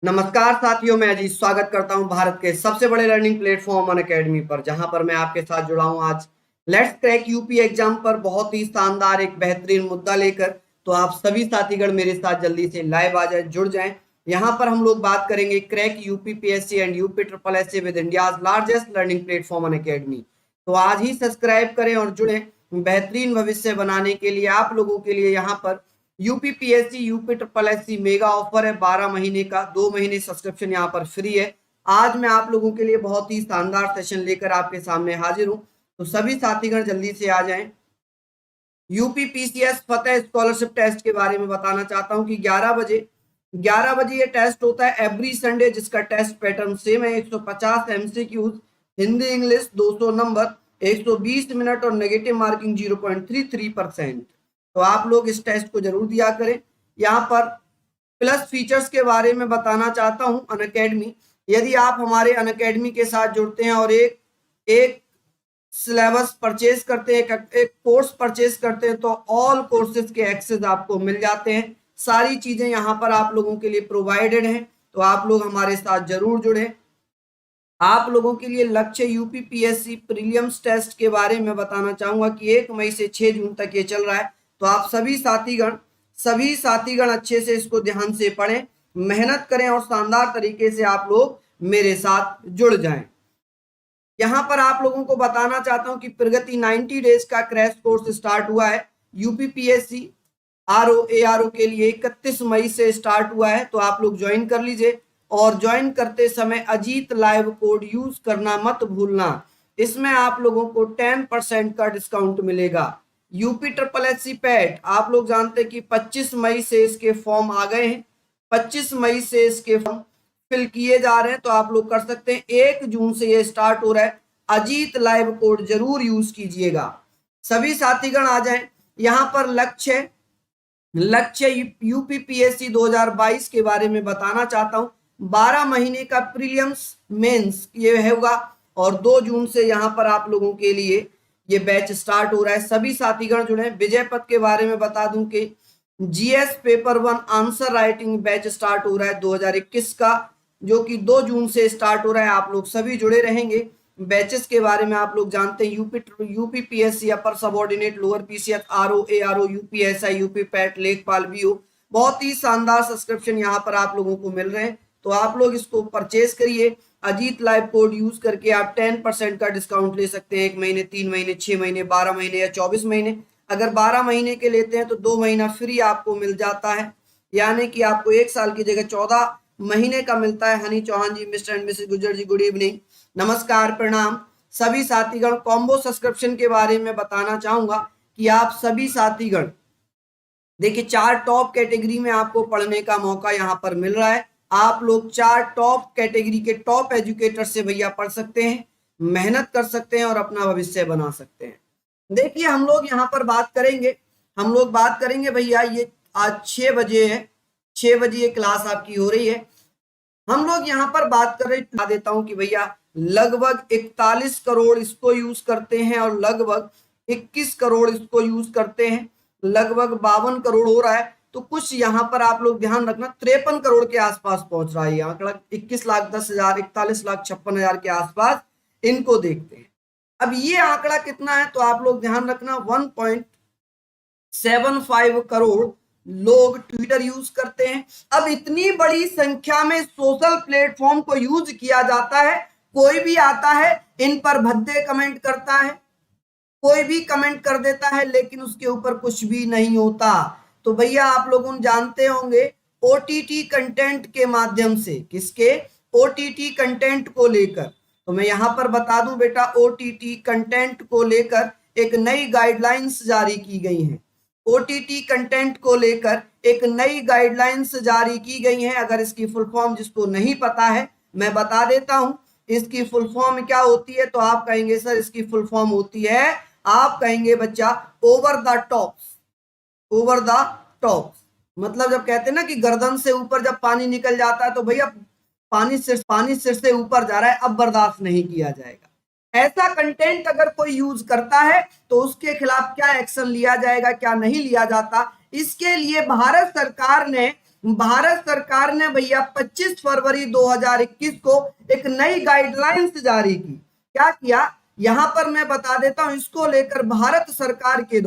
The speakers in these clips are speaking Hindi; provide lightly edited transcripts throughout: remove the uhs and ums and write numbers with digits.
नमस्कार साथियों, मैं अजीत स्वागत करता हूं भारत के सबसे बड़े लर्निंग प्लेटफॉर्म अनअकैडमी पर, जहां पर मैं आपके साथ जुड़ा हूं आज लेट्स क्रैक यूपी एग्जाम पर बहुत ही शानदार एक बेहतरीन मुद्दा लेकर। तो आप सभी साथीगण मेरे साथ जल्दी से लाइव आ जाए, जुड़ जाएं। यहां पर हम लोग बात करेंगे crack UP PSC and UP triple SC with India's largest learning platform Unacademy. तो आज ही सब्सक्राइब करें और जुड़े बेहतरीन भविष्य बनाने के लिए। आप लोगों के लिए यहाँ पर UPPSC UP triple SC mega offer है 12 महीने का, 2 महीने सब्सक्रिप्शन यहाँ पर फ्री है। आज मैं आप लोगों के लिए बहुत ही शानदार सेशन लेकर आपके सामने हाजिर हूँ। तो सभी साथीगण जल्दी से आ जाएं। यूपीपीसीएस फतेह स्कॉलरशिप टेस्ट के बारे में बताना चाहता हूँ कि 11 बजे ये टेस्ट होता है एवरी संडे, जिसका टेस्ट पैटर्न सेम है। 150 MCQs, Hindi English 200 number, 120 minute और नेगेटिव मार्किंग 0.33%। तो आप लोग इस टेस्ट को जरूर दिया करें। यहाँ पर प्लस फीचर्स के बारे में बताना चाहता हूँ अनअकैडमी। यदि आप हमारे अनअकैडमी के साथ जुड़ते हैं और एक सिलेबस परचेज करते हैं, एक कोर्स परचेज करते हैं, तो ऑल कोर्सेज के एक्सेस आपको मिल जाते हैं। सारी चीजें यहाँ पर आप लोगों के लिए प्रोवाइडेड हैं। तो आप लोग हमारे साथ जरूर जुड़े। आप लोगों के लिए लक्ष्य यूपीपीएससी प्रीलिम्स टेस्ट के बारे में बताना चाहूंगा कि 1 मई से 6 जून तक ये चल रहा है। तो आप सभी साथीगण अच्छे से इसको ध्यान से पढ़ें, मेहनत करें और शानदार तरीके से आप लोग मेरे साथ जुड़ जाएं। यहां पर आप लोगों को बताना चाहता हूं कि प्रगति 90 डेज का क्रैश कोर्स स्टार्ट हुआ है। यूपीपीएससी आरओ के लिए 31 मई से स्टार्ट हुआ है। तो आप लोग ज्वाइन कर लीजिए और ज्वाइन करते समय अजीत लाइव कोड यूज करना मत भूलना। इसमें आप लोगों को 10% का डिस्काउंट मिलेगा। यूपी ट्रिपल एससी पैट आप लोग जानते हैं कि 25 मई से इसके फॉर्म आ गए हैं। 25 मई से इसके फॉर्म फिल किए जा रहे हैं। तो आप लोग कर सकते हैं। 1 जून से ये स्टार्ट हो रहा है। अजीत लाइव कोड जरूर यूज कीजिएगा। सभी साथीगण आ जाएं। यहां पर लक्ष्य यूपीपीएससी 2022 के बारे में बताना चाहता हूं। 12 महीने का प्रीलिम्स मेंस ये होगा और 2 जून से यहां पर आप लोगों के लिए ये बैच स्टार्ट हो रहा है। सभी साथीगण जुड़े। विजय पथ के बारे में बता दूं कि GS paper 1 answer writing batch start हो रहा है 2021 का, जो कि 2 जून से स्टार्ट हो रहा है। आप लोग सभी जुड़े रहेंगे। बैचेस के बारे में आप लोग जानते हैं। UPPSC upper subordinate, lower PCS, RO, UPSI, UP PET, लेखपाल, बीओ, बहुत ही शानदार सब्सक्रिप्शन यहाँ पर आप लोगों को मिल रहे हैं। तो आप लोग इसको परचेज करिए। अजीत लाइव कोड यूज करके आप 10% का डिस्काउंट ले सकते हैं। 1 महीने, 3 महीने, 6 महीने, 12 महीने या 24 महीने। अगर 12 महीने के लेते हैं तो 2 महीना फ्री आपको मिल जाता है, यानी कि आपको 1 साल की जगह 14 महीने का मिलता है। हनी चौहान जी, मिस्टर एंड मिसेस गुजर जी, गुड इवनिंग, नमस्कार, प्रणाम। सभी साथीगण कॉम्बो सब्सक्रिप्शन के बारे में बताना चाहूंगा कि आप सभी साथीगण देखिए 4 टॉप कैटेगरी में आपको पढ़ने का मौका यहाँ पर मिल रहा है। आप लोग 4 टॉप कैटेगरी के टॉप एजुकेटर से भैया पढ़ सकते हैं, मेहनत कर सकते हैं और अपना भविष्य बना सकते हैं। देखिए हम लोग यहाँ पर बात करेंगे भैया, ये आज 6 बजे है, 6 बजे ये क्लास आपकी हो रही है। हम लोग यहाँ पर बात कर रहे हैं, बता देता हूं कि भैया लगभग 41 करोड़ इसको यूज करते हैं और लगभग 21 करोड़ इसको यूज करते हैं। लगभग 52 करोड़ हो रहा है। तो कुछ यहाँ पर आप लोग ध्यान रखना, 53 करोड़ के आसपास पहुंच रहा है ये आंकड़ा। 21,10,000, 41,56,000 के आसपास इनको देखते हैं। अब ये आंकड़ा कितना है तो आप लोग ध्यान रखना, 1.75 करोड़ लोग ट्विटर यूज करते हैं। अब इतनी बड़ी संख्या में सोशल प्लेटफॉर्म को यूज किया जाता है, कोई भी आता है इन पर भद्दे कमेंट करता है, कोई भी कमेंट कर देता है, लेकिन उसके ऊपर कुछ भी नहीं होता। तो भैया आप लोग जानते होंगे ओटीटी कंटेंट के माध्यम से, किसके, ओटीटी कंटेंट को लेकर। तो मैं यहां पर बता दूं बेटा, ओटीटी कंटेंट को लेकर एक नई गाइडलाइंस जारी की गई है। ओटीटी कंटेंट को लेकर एक नई गाइडलाइंस जारी की गई है। अगर इसकी फुल फॉर्म जिसको नहीं पता है मैं बता देता हूं, इसकी फुल फॉर्म क्या होती है। तो आप कहेंगे सर इसकी फुल फॉर्म होती है, आप कहेंगे बच्चा over the tops. Over the tops मतलब जब कहते हैं ना कि गर्दन से ऊपर जब पानी निकल जाता है तो भैया पानी सिर से ऊपर जा रहा है, अब बर्दाश्त नहीं किया जाएगा। ऐसा कंटेंट अगर कोई यूज करता है तो उसके खिलाफ क्या एक्शन लिया जाएगा, क्या नहीं लिया जाता। इसके लिए भारत सरकार ने भारत सरकार ने भैया 25 फरवरी 2021 को एक नई गाइडलाइंस जारी की। क्या किया, यहां पर मैं बता देता हूं। इसको लेकर भारत सरकार के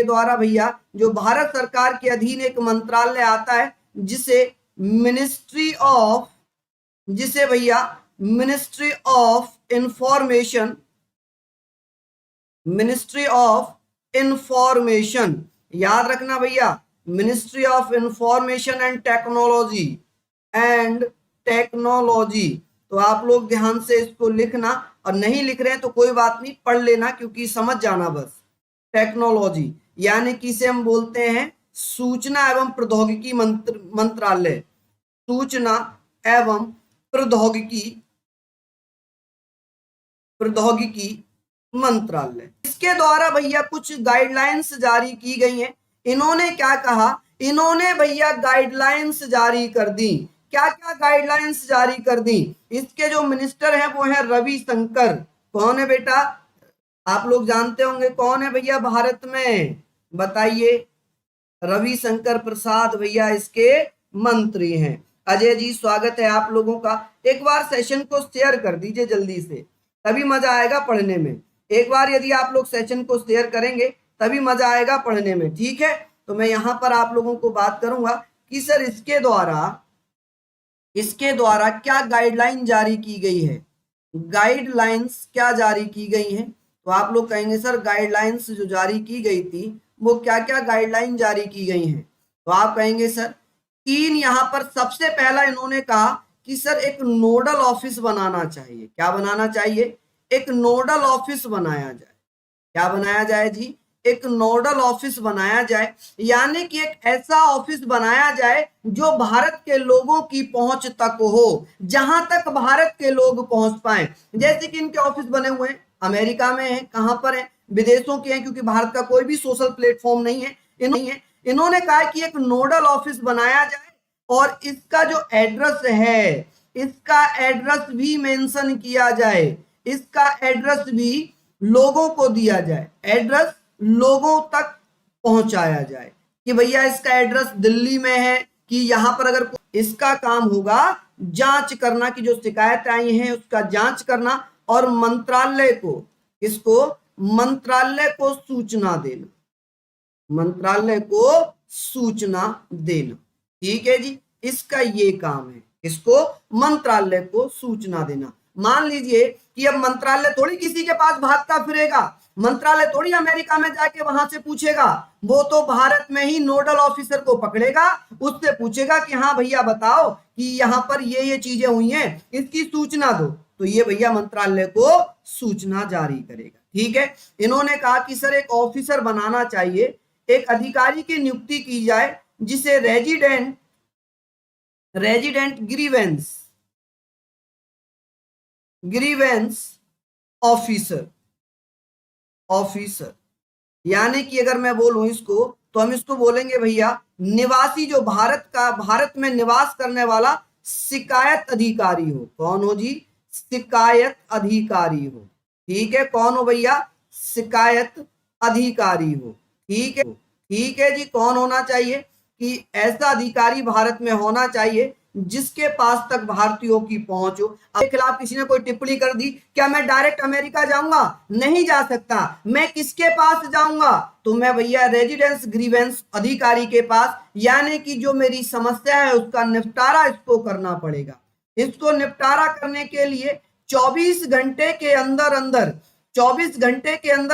द्वारा भैया, जो भारत सरकार के अधीन एक मंत्रालय आता है जिसे मिनिस्ट्री ऑफ इंफॉर्मेशन, याद रखना भैया, ministry of information and technology. तो आप लोग ध्यान से इसको लिखना, और नहीं लिख रहे हैं तो कोई बात नहीं, पढ़ लेना, क्योंकि समझ जाना बस। टेक्नोलॉजी यानी कि इसे हम बोलते हैं सूचना एवं प्रौद्योगिकी मंत्रालय, सूचना एवं प्रौद्योगिकी मंत्रालय। इसके द्वारा भैया कुछ गाइडलाइंस जारी की गई हैं। इन्होंने क्या कहा, इन्होंने भैया गाइडलाइंस जारी कर दी। क्या क्या गाइडलाइंस जारी कर दी? इसके जो मिनिस्टर हैं वो है रविशंकर। कौन है बेटा, आप लोग जानते होंगे कौन है भैया भारत में, बताइए। रविशंकर प्रसाद भैया इसके मंत्री हैं। अजय जी स्वागत है आप लोगों का। एक बार सेशन को शेयर कर दीजिए जल्दी से, तभी मजा आएगा पढ़ने में। एक बार यदि आप लोग सेशन को शेयर करेंगे तभी मजा आएगा पढ़ने में, ठीक है। तो मैं यहां पर आप लोगों को बात करूंगा कि सर इसके द्वारा क्या गाइडलाइन जारी की गई है, गाइडलाइंस क्या जारी की गई है। तो आप लोग कहेंगे सर गाइडलाइंस जो जारी की गई थी वो क्या क्या गाइडलाइन जारी की गई हैं। तो आप कहेंगे सर तीन, यहां पर सबसे पहला इन्होंने कहा कि सर एक नोडल ऑफिस बनाना चाहिए। क्या बनाना चाहिए? एक नोडल ऑफिस बनाया जाए। क्या बनाया जाए जी? एक नोडल ऑफिस बनाया जाए, यानी कि एक ऐसा ऑफिस बनाया जाए जो भारत के लोगों की पहुंच तक हो, जहां तक भारत के लोग पहुंच पाए। जैसे कि इनके ऑफिस बने हुए हैं अमेरिका में है, कहां पर है, विदेशों के हैं, क्योंकि भारत का कोई भी सोशल प्लेटफॉर्म नहीं है। इन्होंने कहा कि एक नोडल ऑफिस बनाया जाए और इसका जो एड्रेस है, इसका एड्रेस भी मेंशन किया जाए, इसका एड्रेस भी लोगों को दिया जाए, एड्रेस लोगों तक पहुंचाया जाए कि भैया इसका एड्रेस दिल्ली में है, कि यहां पर अगर इसका काम होगा जांच करना कि जो शिकायत आई है उसका जांच करना, और मंत्रालय को सूचना देना, ठीक है जी। इसका ये काम है, इसको मंत्रालय को सूचना देना। मान लीजिए कि अब मंत्रालय थोड़ी किसी के पास भागता फिरेगा, मंत्रालय थोड़ी अमेरिका में जाके वहां से पूछेगा, वो तो भारत में ही नोडल ऑफिसर को पकड़ेगा, उससे पूछेगा कि हाँ भैया बताओ कि यहाँ पर ये चीजें हुई हैं, इसकी सूचना दो। तो ये भैया मंत्रालय को सूचना जारी करेगा, ठीक है। इन्होंने कहा कि सर एक ऑफिसर बनाना चाहिए, एक अधिकारी की नियुक्ति की जाए जिसे रेजिडेंट ग्रीवेंस ऑफिसर, यानी कि अगर मैं बोलूं इसको तो हम इसको बोलेंगे भैया निवासी, जो भारत में निवास करने वाला शिकायत अधिकारी हो। कौन हो जी? शिकायत अधिकारी हो, ठीक है। कौन हो भैया? शिकायत अधिकारी हो, ठीक है जी। कौन होना चाहिए? कि ऐसा अधिकारी भारत में होना चाहिए जिसके पास तक भारतीयों की पहुंच हो। के खिलाफ किसी ने कोई टिप्पणी कर दी, क्या मैं डायरेक्ट अमेरिका जाऊंगा? नहीं जा सकता। मैं किसके पास जाऊंगा? तो मैं भैया रेजिडेंस ग्रीवेंस अधिकारी के पास, यानी कि जो मेरी समस्या है उसका निपटारा इसको करना पड़ेगा। इसको निपटारा करने के लिए 24 घंटे के अंदर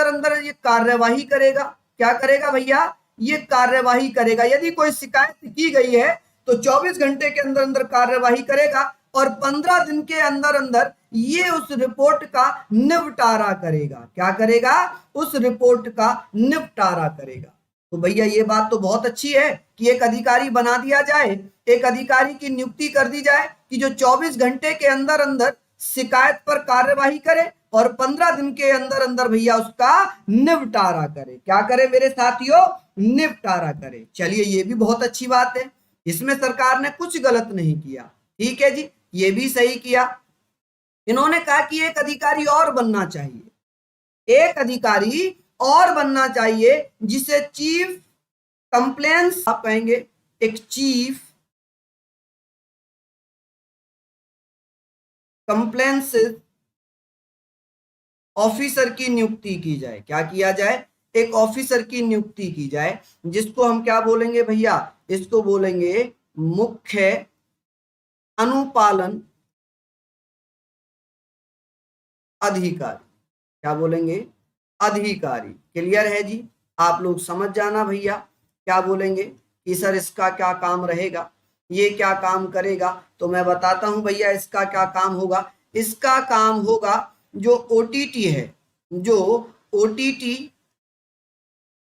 अंदर ये कार्यवाही करेगा। क्या करेगा भैया? ये कार्यवाही करेगा। यदि कोई शिकायत की गई है तो 24 घंटे के अंदर अंदर कार्यवाही करेगा, और 15 दिन के अंदर अंदर ये उस रिपोर्ट का निपटारा करेगा। क्या करेगा? उस रिपोर्ट का निपटारा करेगा। तो भैया ये बात तो बहुत अच्छी है कि एक अधिकारी बना दिया जाए, एक अधिकारी की नियुक्ति कर दी जाए कि जो 24 घंटे के अंदर अंदर शिकायत पर कार्यवाही करे और 15 दिन के अंदर अंदर भैया उसका निपटारा करे। क्या करे मेरे साथियों? निपटारा करे। चलिए ये भी बहुत अच्छी बात है, इसमें सरकार ने कुछ गलत नहीं किया, ठीक है जी, ये भी सही किया। इन्होंने कहा कि एक अधिकारी और बनना चाहिए, एक अधिकारी और बनना चाहिए जिसे चीफ कंप्लेंट्स, आप कहेंगे एक चीफ कंप्लेंट्स ऑफिसर की नियुक्ति की जाए। क्या किया जाए? एक ऑफिसर की नियुक्ति की जाए, जिसको हम क्या बोलेंगे भैया? इसको बोलेंगे मुख्य अनुपालन अधिकारी। क्या बोलेंगे? अधिकारी। क्लियर है जी? आप लोग समझ जाना भैया क्या बोलेंगे कि सर इसका क्या काम रहेगा, ये क्या काम करेगा। तो मैं बताता हूं भैया इसका क्या काम होगा। इसका काम होगा जो ओटीटी है, जो ओटीटी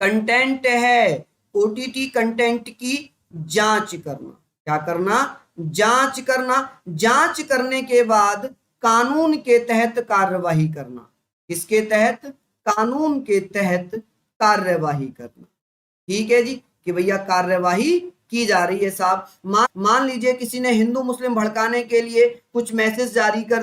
कंटेंट है, ओटीटी कंटेंट की जांच करना। क्या करना? जांच करना। जांच करने के बाद कानून के तहत कार्यवाही करना। किसके तहत? कानून के तहत कार्यवाही करना। ठीक है जी, कि भैया कार्यवाही की जा रही है साहब। मान लीजिए किसी ने हिंदू मुस्लिम भड़काने के लिए कुछ मैसेज जारी कर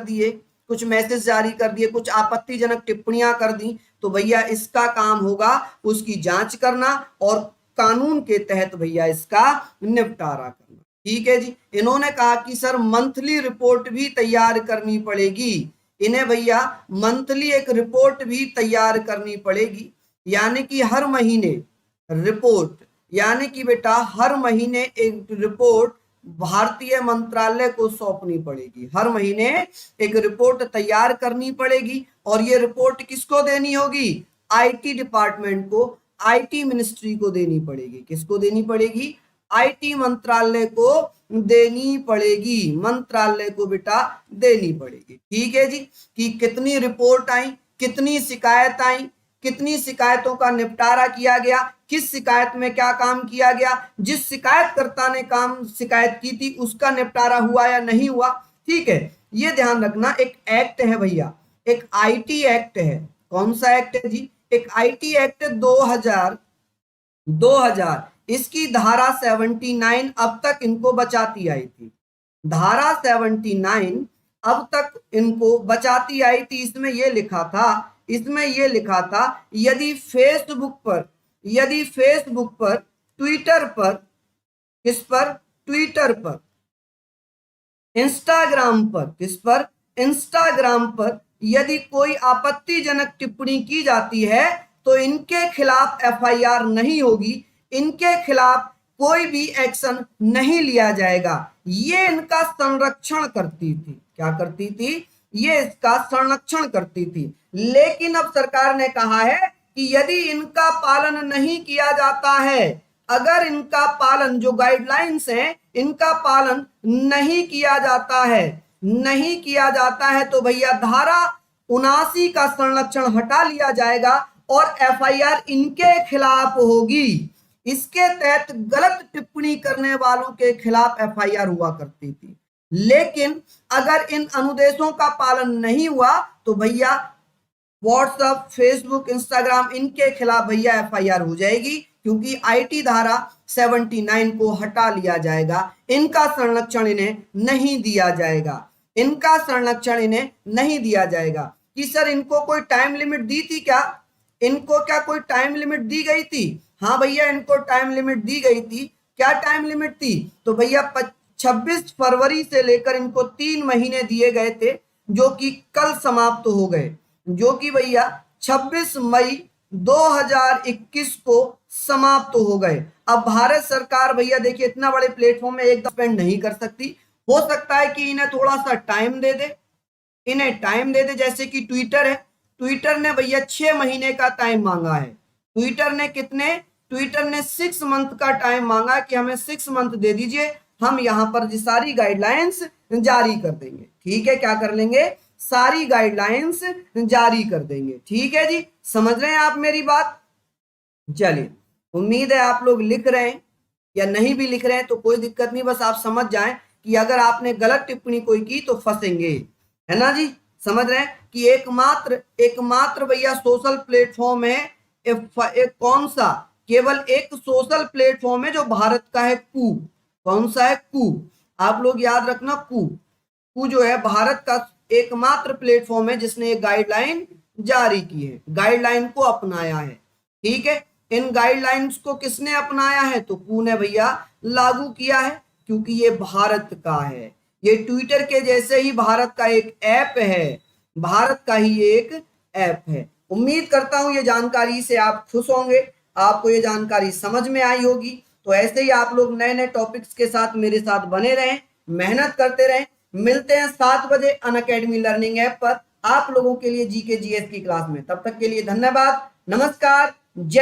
दिए, कुछ आपत्तिजनक टिप्पणियां कर दी, तो भैया इसका काम होगा उसकी जांच करना और कानून के तहत भैया इसका निपटारा करना। ठीक है जी। इन्होंने कहा कि सर मंथली रिपोर्ट भी तैयार करनी पड़ेगी। इन्हें भैया मंथली एक रिपोर्ट भी तैयार करनी पड़ेगी, यानी कि हर महीने रिपोर्ट, यानी कि बेटा हर महीने एक रिपोर्ट भारतीय मंत्रालय को सौंपनी पड़ेगी। हर महीने एक रिपोर्ट तैयार करनी पड़ेगी और ये रिपोर्ट किसको देनी होगी? आईटी डिपार्टमेंट को, आईटी मिनिस्ट्री को देनी पड़ेगी। किसको देनी पड़ेगी? आईटी मंत्रालय को देनी पड़ेगी। मंत्रालय को बेटा देनी पड़ेगी। ठीक है जी, कि कितनी रिपोर्ट आई, कितनी शिकायत आई, कितनी शिकायतों का निपटारा किया गया, किस शिकायत में क्या काम किया गया, जिस शिकायतकर्ता ने काम शिकायत की थी उसका निपटारा हुआ या नहीं हुआ। ठीक है, ये ध्यान रखना। एक एक्ट है भैया, एक आईटी एक्ट है। कौन सा एक्ट है जी? एक आईटी एक्ट 2000। इसकी धारा 79 अब तक इनको बचाती आई थी। धारा 79 अब तक इनको बचाती आई थी। इसमें यह लिखा था, यदि फेसबुक पर, ट्विटर पर, किस पर? ट्विटर पर, इंस्टाग्राम पर, किस पर? इंस्टाग्राम पर यदि कोई आपत्तिजनक टिप्पणी की जाती है तो इनके खिलाफ एफआईआर नहीं होगी, इनके खिलाफ कोई भी एक्शन नहीं लिया जाएगा। ये इनका संरक्षण करती थी। क्या करती थी? ये इसका संरक्षण करती थी। लेकिन अब सरकार ने कहा है कि यदि इनका पालन नहीं किया जाता है, अगर इनका पालन, जो गाइडलाइंस हैं, इनका पालन नहीं किया जाता है तो भैया धारा 79 का संरक्षण हटा लिया जाएगा और एफआईआर इनके खिलाफ होगी। इसके तहत गलत टिप्पणी करने वालों के खिलाफ एफआईआर हुआ करती थी। लेकिन अगर इन अनुदेशों का पालन नहीं हुआ तो भैया व्हाट्सएप, फेसबुक, इंस्टाग्राम, इनके खिलाफ भैया एफआईआर हो जाएगी, क्योंकि आईटी धारा 79 को हटा लिया जाएगा। इनका संरक्षण इन्हें नहीं दिया जाएगा। इनका संरक्षण इन्हें नहीं दिया जाएगा। कि सर इनको कोई टाइम लिमिट दी थी क्या? इनको क्या कोई टाइम लिमिट दी गई थी? हाँ भैया, इनको टाइम लिमिट दी गई थी। क्या टाइम लिमिट थी? तो भैया 26 फरवरी से लेकर इनको 3 महीने दिए गए थे, जो कि कल समाप्त हो गए, जो कि भैया 26 मई 2021 को समाप्त हो गए। अब भारत सरकार भैया देखिए इतना बड़े प्लेटफॉर्म में एकदम स्पेंड नहीं कर सकती। हो सकता है कि इन्हें थोड़ा सा टाइम दे दे, जैसे कि ट्विटर है। ट्विटर ने भैया 6 महीने का टाइम मांगा है। ट्विटर ने 6 मंथ का टाइम मांगा कि हमें 6 मंथ दे दीजिए, हम यहां पर सारी गाइडलाइंस जारी कर देंगे। ठीक है, क्या कर लेंगे? सारी गाइडलाइंस जारी कर देंगे। ठीक है जी, समझ रहे हैं आप मेरी बात? चलिए, उम्मीद है आप लोग लिख रहे हैं, या नहीं भी लिख रहे हैं तो कोई दिक्कत नहीं, बस आप समझ जाएं कि अगर आपने गलत टिप्पणी कोई की तो फंसेंगे, है ना जी? समझ रहे हैं कि एकमात्र भैया सोशल प्लेटफॉर्म है, एक कौन सा? केवल एक सोशल प्लेटफॉर्म है जो भारत का है, कू। कौन सा है? कू। आप लोग याद रखना, कू जो है भारत का एकमात्र प्लेटफॉर्म है जिसने एक गाइडलाइन जारी की है, गाइडलाइन को अपनाया है। ठीक है, इन गाइडलाइंस को किसने अपनाया है? तो कू ने भैया लागू किया है, क्योंकि ये भारत का है। ये ट्विटर के जैसे ही भारत का एक ऐप है, भारत का ही एक ऐप है। उम्मीद करता हूं ये जानकारी से आप खुश होंगे, आपको ये जानकारी समझ में आई होगी। तो ऐसे ही आप लोग नए नए टॉपिक्स के साथ मेरे साथ बने रहें, मेहनत करते रहें। मिलते हैं 7 बजे अनअकैडमी लर्निंग ऐप पर आप लोगों के लिए जीके जीएस की क्लास में। तब तक के लिए धन्यवाद, नमस्कार, जय